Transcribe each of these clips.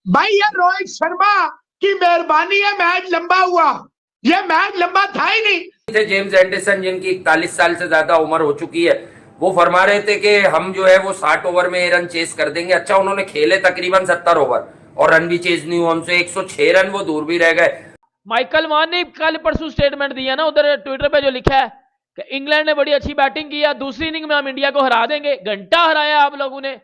भाई ये रोहित शर्मा की मेहरबानी है, मैच लंबा हुआ। ये मैच लंबा था ही नहीं। थे जेम्स एंडरसन जिनकी 41 साल से ज्यादा उम्र हो चुकी है, वो फरमा रहे थे कि हम जो है वो 60 ओवर में रन चेस कर देंगे। अच्छा, उन्होंने खेले तकरीबन 70 ओवर और रन भी चेज नहीं हुआ उनसे। 106 रन वो दूर भी रह गए। माइकल मान ने कल परसों स्टेटमेंट दिया ना उधर ट्विटर पे, जो लिखा है कि इंग्लैंड ने बड़ी अच्छी बैटिंग की है, दूसरी इनिंग में हम इंडिया को हरा देंगे। घंटा हराया आप लोगों ने।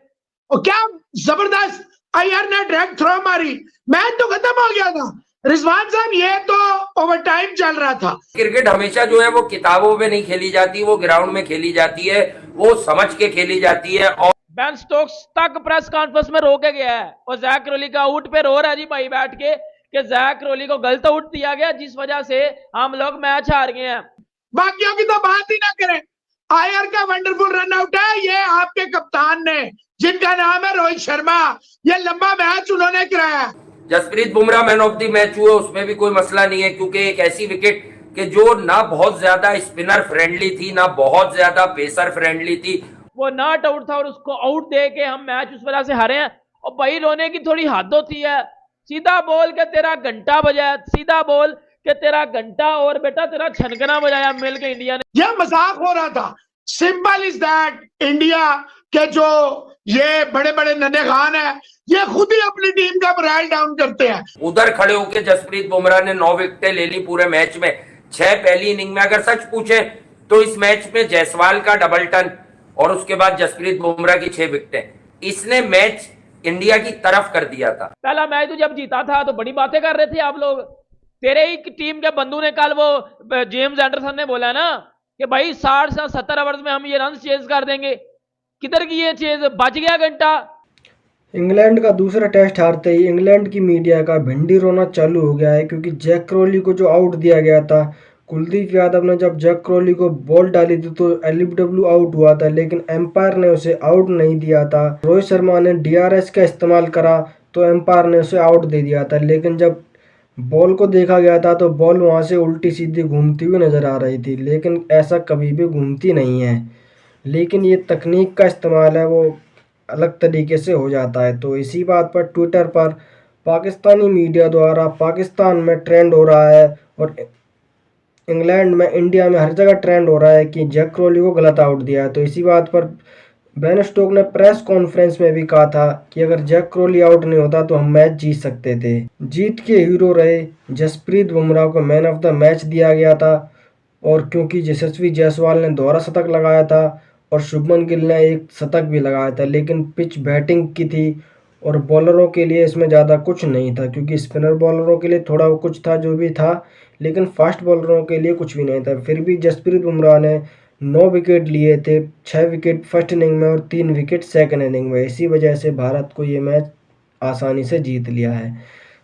और क्या जबरदस्त अय्यर ने डायरेक्ट थ्रो मारी, मैच तो खत्म हो गया था। रिजवान साहब, ये तो ओवर टाइम चल रहा था। क्रिकेट हमेशा जो है वो किताबों में नहीं खेली जाती, वो ग्राउंड में खेली जाती है, वो समझ के खेली जाती है। और बेन स्टोक्स तक प्रेस कॉन्फ्रेंस में रो के गया है और जैक रोली का आउट पे रो रहा है जी भाई बैठ के कि जैक रोली को गलत आउट दिया गया जिस वजह से हम लोग मैच हार गए हैं। बाकियों की तो बात ही ना करें। आयर का वंडरफुल रन आउट है ये आपके कप्तान ने, जिनका नाम है रोहित शर्मा। ये लंबा मैच उन्होंने कराया। Jasprit Bumrah man of the match हुए, उसमें भी कोई मसला नहीं है, क्योंकि एक ऐसी विकेट कि जो ना बहुत ज्यादा स्पिनर फ्रेंडली थी ना बहुत ज्यादा पेसर फ्रेंडली थी। वो नॉट आउट था और उसको आउट दे के हम मैच उस वजह से हारे हैं। और भाई रोने की थोड़ी हद होती है। सीधा बोल के तेरा घंटा बजाया, सीधा बोल के तेरा घंटा और बेटा तेरा छनकना बजाया मिल के इंडिया ने। यह मजाक हो रहा था। Simple is that. इंडिया के जो ये बड़े बड़े नन्हे खान है, ये खुद ही अपनी टीम का मोरल डाउन करते हैं। उधर खड़े होकर जसप्रीत बुमराह ने 9 विकेटें ले ली पूरे मैच में, 6 पहली इनिंग में। अगर सच पूछे तो इस मैच में जायसवाल का डबल टन और उसके बाद जसप्रीत बुमराह की 6 विकेटें, इसने मैच इंडिया की तरफ कर दिया था। पहला मैच तो जब जीता था तो बड़ी बातें कर रहे थे आप लोग। तेरे ही टीम के बंधु ने कल वो जेम्स एंडरसन ने बोला ना कि भाई 60 से 70 ओवर में हम ये रन चेज कर देंगे। किधर की ये चेज, बच गया घंटा। इंग्लैंड का दूसरा टेस्ट हारते ही इंग्लैंड की मीडिया का भिंडी रोना चालू हो गया है, क्योंकि जैक क्रोली को जो आउट दिया गया था, कुलदीप यादव ने जब जैक क्रोली को बॉल डाली थी तो एलबीडब्ल्यू आउट हुआ था, लेकिन एम्पायर ने उसे आउट नहीं दिया था। रोहित शर्मा ने डीआरएस का इस्तेमाल करा तो एम्पायर ने उसे आउट दे दिया था, लेकिन जब बॉल को देखा गया था तो बॉल वहां से उल्टी सीधी घूमती हुई नजर आ रही थी, लेकिन ऐसा कभी भी घूमती नहीं है। लेकिन ये तकनीक का इस्तेमाल है वो अलग तरीके से हो जाता है। तो इसी बात पर ट्विटर पर पाकिस्तानी मीडिया द्वारा पाकिस्तान में ट्रेंड हो रहा है और इंग्लैंड में, इंडिया में, हर जगह ट्रेंड हो रहा है कि जैक क्रोली को गलत आउट दिया है। तो इसी बात पर बेन स्टोक ने प्रेस कॉन्फ्रेंस में भी कहा था कि अगर जैक क्रोली आउट नहीं होता तो हम मैच जीत सकते थे। जीत के हीरो रहे जसप्रीत बुमराह को मैन ऑफ द मैच दिया गया था, और क्योंकि यशस्वी जायसवाल ने दोहरा शतक लगाया था और शुभमन गिल ने एक शतक भी लगाया था, लेकिन पिच बैटिंग की थी और बॉलरों के लिए इसमें ज़्यादा कुछ नहीं था, क्योंकि स्पिनर बॉलरों के लिए थोड़ा कुछ था जो भी था, लेकिन फास्ट बॉलरों के लिए कुछ भी नहीं था। फिर भी जसप्रीत बुमराह ने 9 विकेट लिए थे, 6 विकेट फर्स्ट इनिंग में और 3 विकेट सेकंड इनिंग में। इसी वजह से भारत को ये मैच आसानी से जीत लिया है।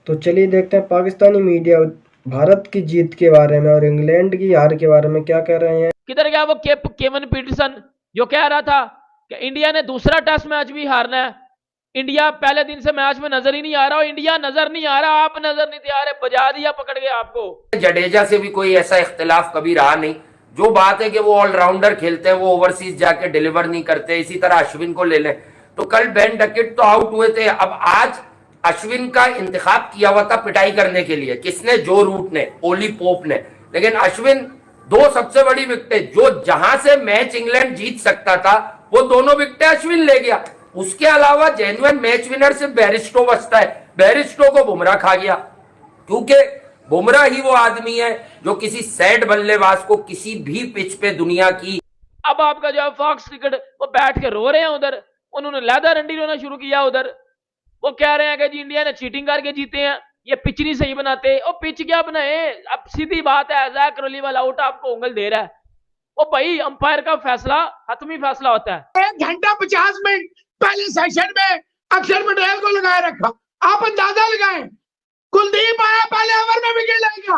तो चलिए देखते हैं पाकिस्तानी मीडिया भारत की जीत के बारे में और इंग्लैंड की हार के बारे में क्या कह रहे हैं। किधर गया वो केवन पीटरसन जो कह रहा था कि इंडिया ने दूसरा टेस्ट मैच भी हारना है। इंडिया पहले दिन से मैच में नजर ही नहीं आ रहा, और इंडिया नजर नहीं आ रहा, आप नजर नहीं आ रहे, बजा दिया पकड़ के आपको। जडेजा से भी कोई ऐसा इख्तिलाफ कभी रहा नहीं। जो बात है कि वो ऑलराउंडर खेलते हैं, वो ओवरसीज जाके डिलीवर नहीं करते। इसी तरह अश्विन को ले लें, तो कल बेन डकेट तो आउट हुए थे, अब आज अश्विन का इंतखाब किया हुआ था पिटाई करने के लिए। किसने? जो रूट ने, ओली पोप ने। लेकिन अश्विन 2 सबसे बड़ी विकेटें, जो जहां से मैच इंग्लैंड जीत सकता था, वो दोनों विकेटें अश्विन ले गया। उसके अलावा जेन्युइन मैच विनर से बैरिस्टो बचता है, बैरिस्टो को बुमराह खा गया, क्योंकि बुमराह ही वो आदमी है जो किसी सैड बल्लेबाज को किसी भी पिच पे दुनिया की। अब आपका जो फॉक्स क्रिकेट वो बैठ के रो रहे हैं उधर, उन्होंने लैदा रंडी रोना शुरू किया उधर। वो कह रहे हैं कि जी इंडिया ने चीटिंग करके जीते हैं, ये पिच नहीं सही बनाते। और पिच क्या बनाए? अब सीधी बात है, जैक क्रोली वाला आउट आपको उंगल दे रहा है। वो भाई अंपायर का फैसला हतमी फैसला होता है। 1 घंटा 50 मिनट पहले सेशन में अक्षर पटेल को लगाए रखा। आप अंदाजा लगाएं, कुलदीप आया पहले ओवर में विकेट लेगा,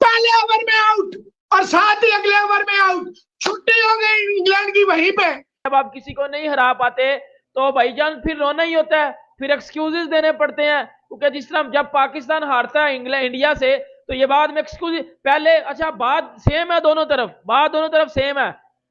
पहले ओवर में आउट और साथ ही अगले ओवर में आउट। छुट्टी हो गई इंग्लैंड की वहीं पे। जब आप किसी को नहीं हरा पाते तो भाईजान फिर रोना ही होता है, फिर एक्सक्यूजेस देने पड़ते हैं। क्योंकि जिस तरह जब पाकिस्तान हारता है इंडिया से तो ये बाद में एक्सक्यूज पहले, अच्छा बात सेम है दोनों तरफ, बात दोनों तरफ सेम है।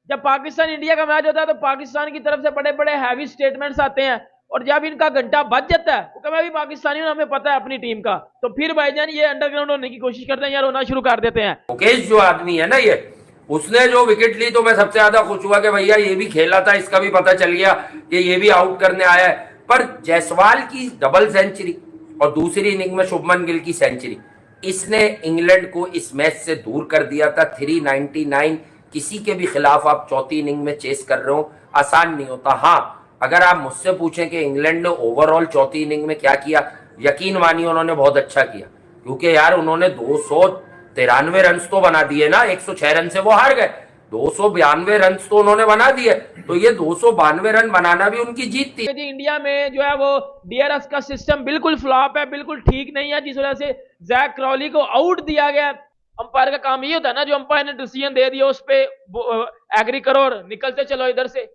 जब पाकिस्तान इंडिया का मैच होता है तो पाकिस्तान की तरफ से बड़े बड़े हैवी स्टेटमेंट्स आते हैं, और जब इनका घंटा बच जाता है तो कभी भी पाकिस्तानी हमें पता है अपनी टीम का, तो फिर भाईजान ये अंडरग्राउंड होने की कोशिश करते हैं यार, होना शुरू कर देते हैं। मुकेश जो आदमी है ना, ये उसने जो विकेट ली तो मैं सबसे ज्यादा खुश हुआ कि भैया ये भी खेला था, इसका भी पता चल गया कि ये भी आउट करने आया है। पर जायसवाल की डबल सेंचुरी और दूसरी इनिंग में शुभमन गिल की सेंचुरी, इसने इंग्लैंड को इस मैच से दूर कर दिया था। 399 किसी के भी खिलाफ आप चौथी इनिंग में चेस कर रहे हो, आसान नहीं होता। हाँ, अगर आप मुझसे पूछें कि इंग्लैंड ने ओवरऑल चौथी इनिंग में क्या किया, यकीन मानिए उन्होंने बहुत अच्छा किया, क्योंकि यार उन्होंने 293 रन तो बना दिए ना, 106 रन से वो हार गए, 292 रन तो उन्होंने बना दिए, तो ये 292 रन बनाना भी उनकी जीत थी। जी इंडिया में जो है वो डीआरएस का सिस्टम बिल्कुल फ्लॉप है, बिल्कुल ठीक नहीं है, जिस वजह से जैक क्रॉली को आउट दिया गया। अंपायर का काम ये होता है ना, जो अंपायर ने डिसीजन दे दिया उस पर एग्री करो और निकलते चलो इधर से।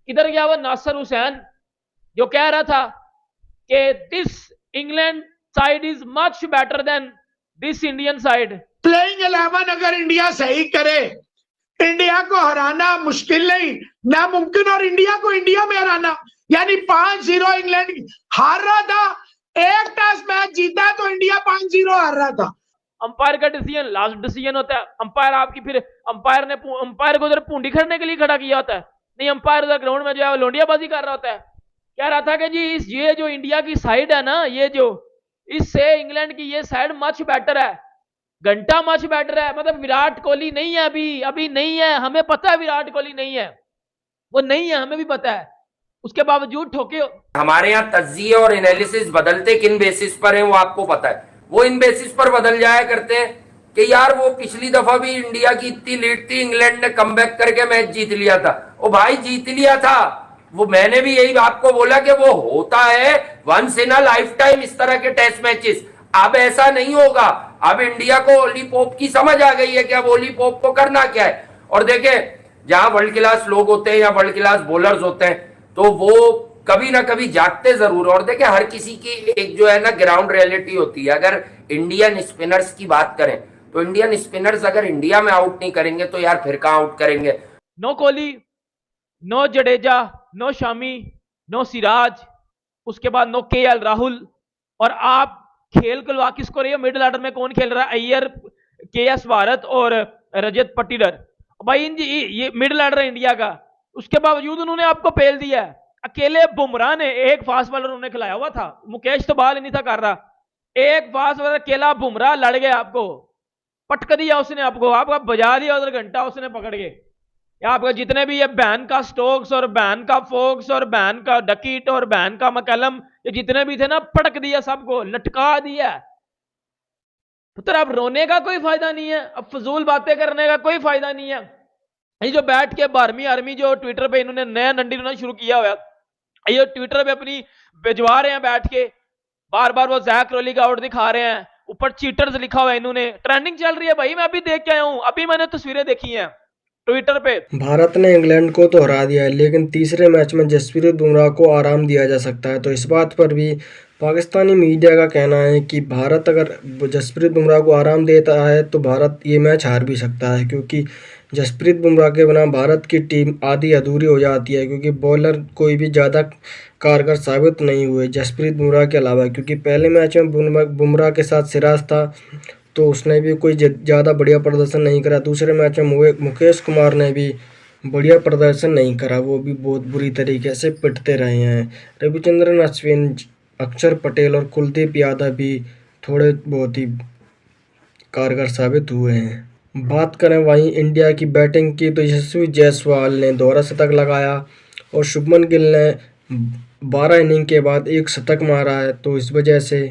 इधर गया वो नासिर हुसैन जो कह रहा था कि this England side is much better than this Indian side. Playing 11 अगर इंडिया सही करे, इंडिया को हराना मुश्किल नहीं, नामुमकिन। और इंडिया को इंडिया में हराना, यानी 5-0 इंग्लैंड हार रहा था, एक टेस्ट मैच जीता तो इंडिया 5-0 हार रहा था। अंपायर का डिसीजन लास्ट डिसीजन होता है। अंपायर आपकी फिर अंपायर को उधर पूंडी खड़ने के लिए खड़ा किया होता है, नहीं अंपायर उधर ग्राउंड में जो है लोंडियाबाजी कर रहा होता है। कह रहा था कि जी ये जो इंडिया की साइड है ना, ये जो इससे इंग्लैंड की ये साइड मच बेटर है, घंटा मच बेटर है। मतलब विराट कोहली नहीं है अभी नहीं है, हमें पता है विराट कोहली नहीं है, वो नहीं है, हमें भी पता है, उसके बावजूद ठोके। हमारे यहाँ तज्जिए और एनालिसिस बदलते किन बेसिस पर हैं वो आपको पता है। वो इन बेसिस पर बदल जाया करते हैं कि यार वो पिछली दफा भी इंडिया की इतनी लीड थी, इंग्लैंड ने कमबैक करके मैच जीत लिया था। ओ भाई जीत लिया था, वो मैंने भी यही आपको बोला कि वो होता है once in a lifetime इस तरह के टेस्ट मैचेस। अब ऐसा नहीं होगा, अब इंडिया को ओली पोप की समझ आ गई है कि अब ओली पोप को करना क्या है। और देखे जहां वर्ल्ड क्लास लोग होते हैं या वर्ल्ड क्लास बॉलर्स होते हैं तो वो कभी ना कभी जागते जरूर। और देखे हर किसी की एक जो है ना ग्राउंड रियलिटी होती है। अगर इंडियन स्पिनर्स की बात करें तो इंडियन स्पिनर्स अगर इंडिया में आउट नहीं करेंगे तो यार फिर कहां आउट करेंगे। No Kohli, no Jadeja, no Shami, no Siraj, उसके बाद नो केएल राहुल। और आप खेल खिलवा किसको रही है? मिडिल ऑर्डर में कौन खेल रहा है? अय्यर, केएस भारत और रजत पाटीदार। भाई ये मिडिल ऑर्डर है इंडिया का, उसके बावजूद उन्होंने आपको पेल दिया है। अकेले बुमराह ने एक फास्ट बॉलर उन्होंने खिलाया हुआ था, मुकेश तो बाल ही नहीं था कर रहा, एक फास्ट बॉलर अकेला बुमराह लड़ गया, आपको पटक दिया उसने, आपका बजा दिया उधर घंटा उसने पकड़ के। या आपका जितने भी ये बैन का स्टोक्स और बैन का फोक्स और बैन का डकीट और बैन का मकलम, ये जितने भी थे ना, पटक दिया, सबको लटका दिया। पुत्र अब रोने का कोई फायदा नहीं है, अब फजूल बातें करने का कोई फायदा नहीं है। ये जो बैठ के 12वीं आर्मी जो ट्विटर पे इन्होंने नया नंडी रोना शुरू किया हुआ, ये ट्विटर पे अपनी भिजवा रहे हैं बैठ के, बार बार वो जैक क्रॉली का आउट दिखा रहे हैं, ऊपर चीटर्स लिखा हुआ है, इन्होंने ट्रेंडिंग चल रही है भाई। मैं अभी देख के आया हूं, अभी मैंने तस्वीरें देखी हैं ट्विटर पे। भारत ने इंग्लैंड को तो हरा दिया है, लेकिन तीसरे मैच में जसप्रीत बुमराह को आराम दिया जा सकता है। तो इस बात पर भी पाकिस्तानी मीडिया का कहना है कि भारत अगर जसप्रीत बुमराह को आराम देता है तो भारत ये मैच हार भी सकता है, क्योंकि जसप्रीत बुमराह के बिना भारत की टीम आधी अधूरी हो जाती है, क्योंकि बॉलर कोई भी ज़्यादा कारगर साबित नहीं हुए जसप्रीत बुमराह के अलावा। क्योंकि पहले मैच में बुमराह के साथ सिराज था तो उसने भी कोई ज़्यादा बढ़िया प्रदर्शन नहीं करा। दूसरे मैच में मुकेश कुमार ने भी बढ़िया प्रदर्शन नहीं करा, वो भी बहुत बुरी तरीके से पिटते रहे हैं। रविचंद्रन अश्विन, अक्षर पटेल और कुलदीप यादव भी थोड़े बहुत ही कारगर साबित हुए हैं। बात करें वहीं इंडिया की बैटिंग की तो यशस्वी जायसवाल ने दोहरा शतक लगाया और शुभमन गिल ने 12 इनिंग के बाद एक शतक मारा है, तो इस वजह से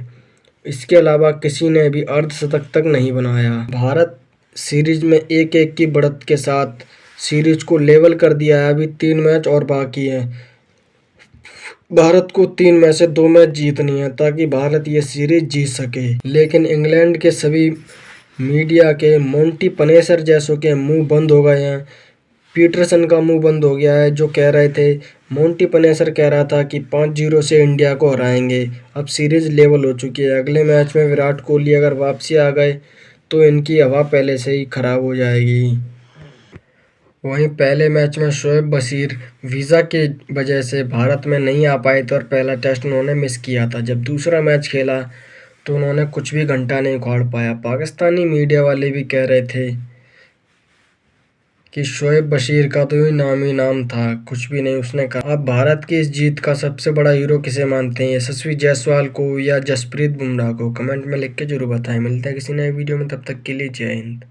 इसके अलावा किसी ने भी अर्धशतक तक नहीं बनाया। भारत सीरीज में 1-1 की बढ़त के साथ सीरीज को लेवल कर दिया है। अभी 3 मैच और बाकी हैं। भारत को 3 में से 2 मैच जीतनी है ताकि भारत ये सीरीज जीत सके। लेकिन इंग्लैंड के सभी मीडिया के मोंटी पनेसर जैसों के मुंह बंद हो गए हैं। पीटरसन का मुंह बंद हो गया है, जो कह रहे थे, मोंटी पनेसर कह रहा था कि 5-0 से इंडिया को हराएंगे। अब सीरीज लेवल हो चुकी है। अगले मैच में विराट कोहली अगर वापसी आ गए तो इनकी हवा पहले से ही खराब हो जाएगी। वहीं पहले मैच में शोएब बशीर वीज़ा की वजह से भारत में नहीं आ पाए थे और पहला टेस्ट उन्होंने मिस किया था। जब दूसरा मैच खेला तो उन्होंने कुछ भी घंटा नहीं उखाड़ पाया। पाकिस्तानी मीडिया वाले भी कह रहे थे कि शोएब बशीर का तो नाम ही नाम था, कुछ भी नहीं उसने कहा। आप भारत की इस जीत का सबसे बड़ा हीरो किसे मानते हैं, यशस्वी जायसवाल को या जसप्रीत बुमराह को? कमेंट में लिख के जरूर बताएं। मिलते हैं किसी नए वीडियो में, तब तक के लिए जय हिंद।